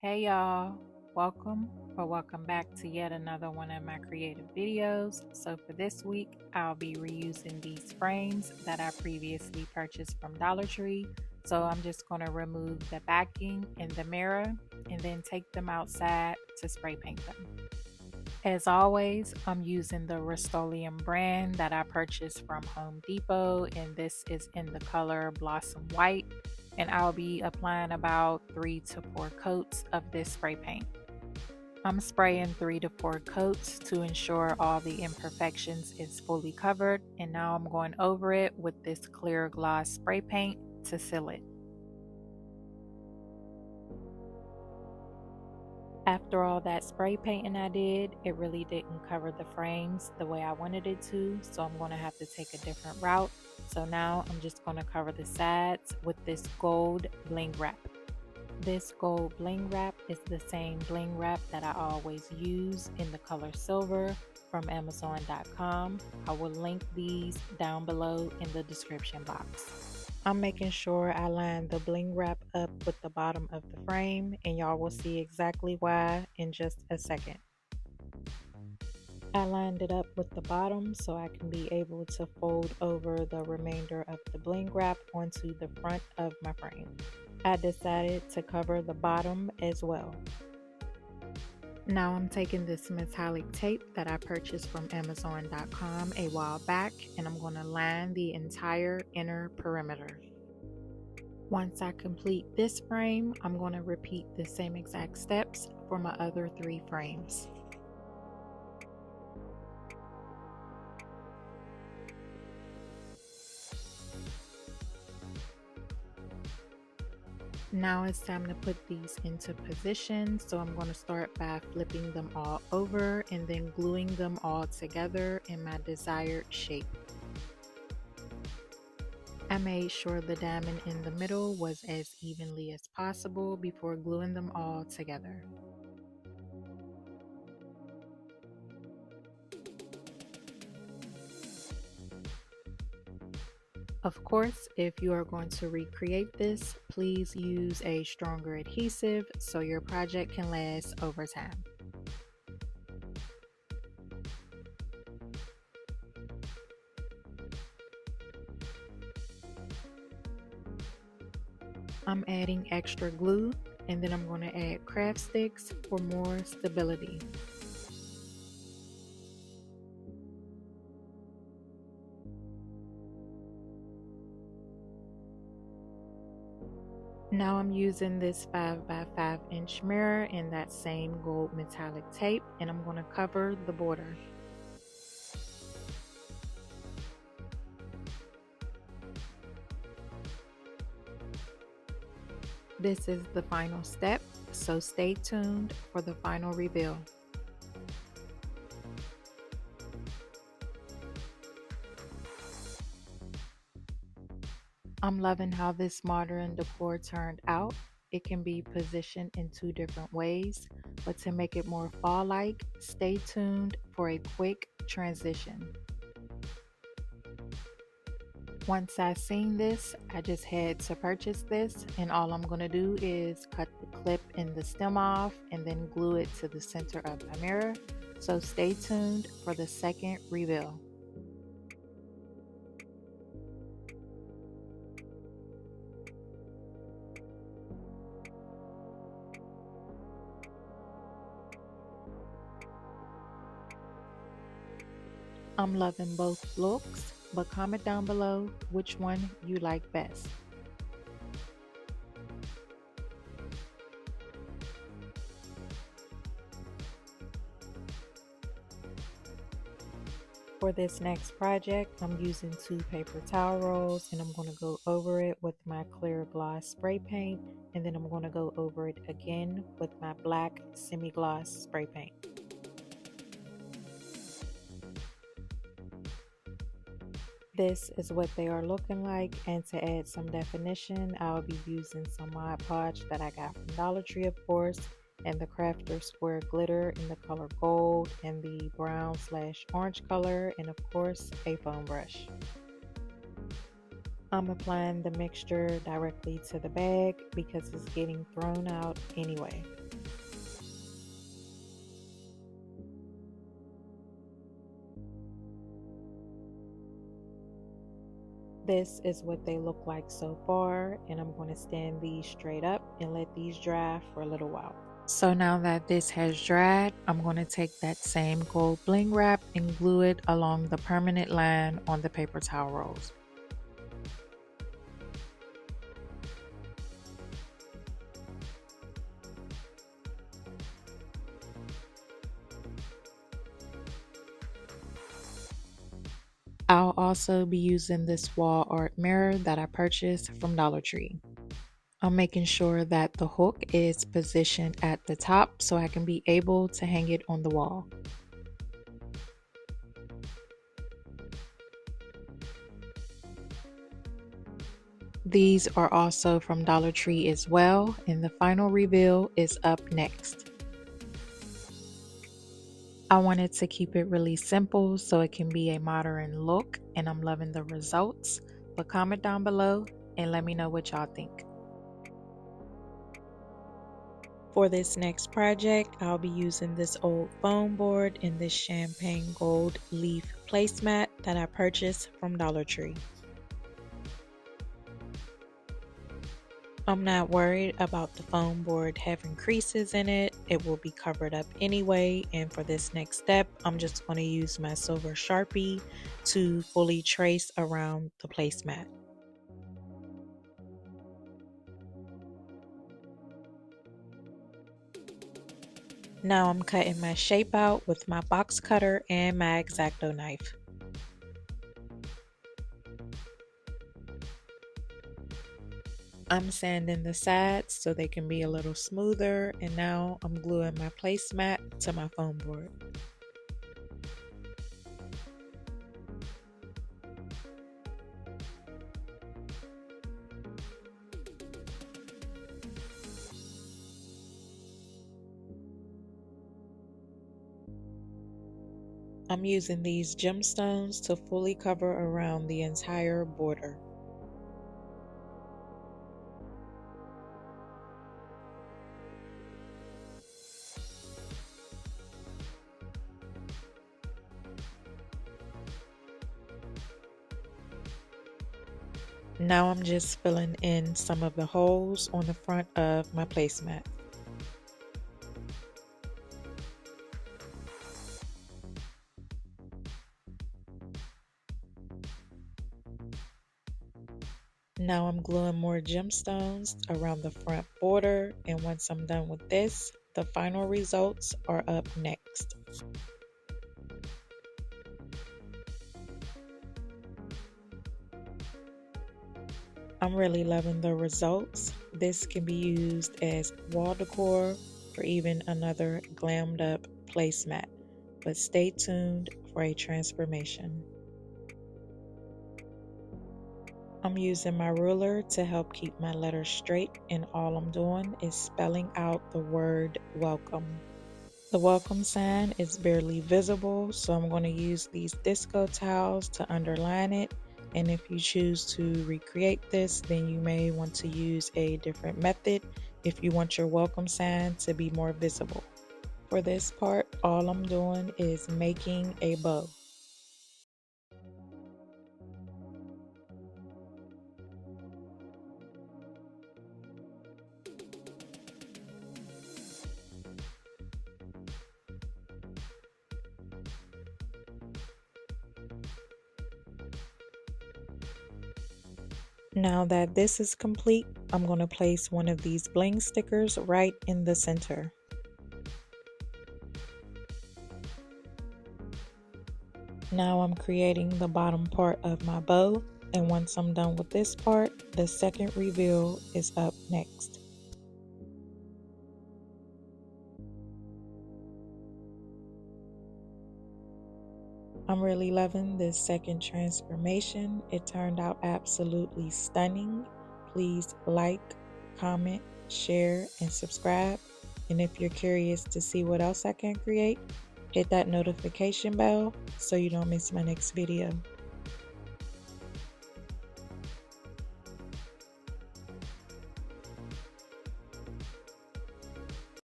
Hey y'all, welcome back to yet another one of my creative videos. So for this week, I'll be reusing these frames that I previously purchased from Dollar Tree. So I'm just going to remove the backing and the mirror and then take them outside to spray paint them. As always, I'm using the Rust-Oleum brand that I purchased from Home Depot, and this is in the color Blossom White, and I'll be applying about 3 to 4 coats of this spray paint. I'm spraying 3 to 4 coats to ensure all the imperfections is fully covered, and now I'm going over it with this clear gloss spray paint to seal it. After all that spray painting I did, it really didn't cover the frames the way I wanted it to, so I'm going to have to take a different route. So now I'm just going to cover the sides with this gold bling wrap. This gold bling wrap is the same bling wrap that I always use in the color silver from Amazon.com. I will link these down below in the description box. I'm making sure I line the bling wrap up with the bottom of the frame, and y'all will see exactly why in just a second. I lined it up with the bottom so I can be able to fold over the remainder of the bling wrap onto the front of my frame. I decided to cover the bottom as well. Now I'm taking this metallic tape that I purchased from Amazon.com a while back, and I'm going to line the entire inner perimeter. Once I complete this frame, I'm going to repeat the same exact steps for my other 3 frames. Now it's time to put these into position, so I'm going to start by flipping them all over and then gluing them all together in my desired shape. I made sure the diamond in the middle was as evenly as possible before gluing them all together. Of course, if you are going to recreate this, please use a stronger adhesive so your project can last over time. I'm adding extra glue, and then I'm going to add craft sticks for more stability. Now I'm using this 5x5 inch mirror in that same gold metallic tape, and I'm going to cover the border. This is the final step, so stay tuned for the final reveal. I'm loving how this modern decor turned out. It can be positioned in 2 different ways, but to make it more fall-like, stay tuned for a quick transition. Once I seen this, I just had to purchase this, and all I'm going to do is cut the clip in the stem off and then glue it to the center of my mirror. So stay tuned for the second reveal. I'm loving both looks, but comment down below which one you like best. For this next project, I'm using 2 paper towel rolls, and I'm going to go over it with my clear gloss spray paint, and then I'm going to go over it again with my black semi-gloss spray paint. This is what they are looking like, and to add some definition, I'll be using some Mod-Podge that I got from Dollar Tree, of course, and the Crafter Square Glitter in the color gold and the brown/orange color, and of course a foam brush. I'm applying the mixture directly to the bag because it's getting thrown out anyway. This is what they look like so far, and I'm going to stand these straight up and let these dry for a little while. So now that this has dried, I'm going to take that same gold bling wrap and glue it along the permanent line on the paper towel rolls. I'll also be using this wall art mirror that I purchased from Dollar Tree. I'm making sure that the hook is positioned at the top so I can be able to hang it on the wall. These are also from Dollar Tree as well, and the final reveal is up next. I wanted to keep it really simple so it can be a modern look, and I'm loving the results. But comment down below and let me know what y'all think. For this next project, I'll be using this old foam board and this champagne gold leaf placemat that I purchased from Dollar Tree. I'm not worried about the foam board having creases in it. It will be covered up anyway, and for this next step, I'm just going to use my silver Sharpie to fully trace around the placemat. Now I'm cutting my shape out with my box cutter and my X-Acto knife. I'm sanding the sides so they can be a little smoother, and now I'm gluing my placemat to my foam board. I'm using these gemstones to fully cover around the entire border. Now I'm just filling in some of the holes on the front of my placemat. Now I'm gluing more gemstones around the front border, and once I'm done with this, the final results are up next. I'm really loving the results. This can be used as wall decor or even another glammed up placemat, but stay tuned for a transformation. I'm using my ruler to help keep my letters straight, and all I'm doing is spelling out the word welcome. The welcome sign is barely visible, so I'm going to use these disco towels to underline it. And if you choose to recreate this, then you may want to use a different method if you want your welcome sign to be more visible. For this part, all I'm doing is making a bow. Now that this is complete, I'm going to place one of these bling stickers right in the center. Now I'm creating the bottom part of my bow, and once I'm done with this part, the second reveal is up next. I'm really loving this second transformation. It turned out absolutely stunning. Please like, comment, share, and subscribe. And if you're curious to see what else I can create, hit that notification bell so you don't miss my next video.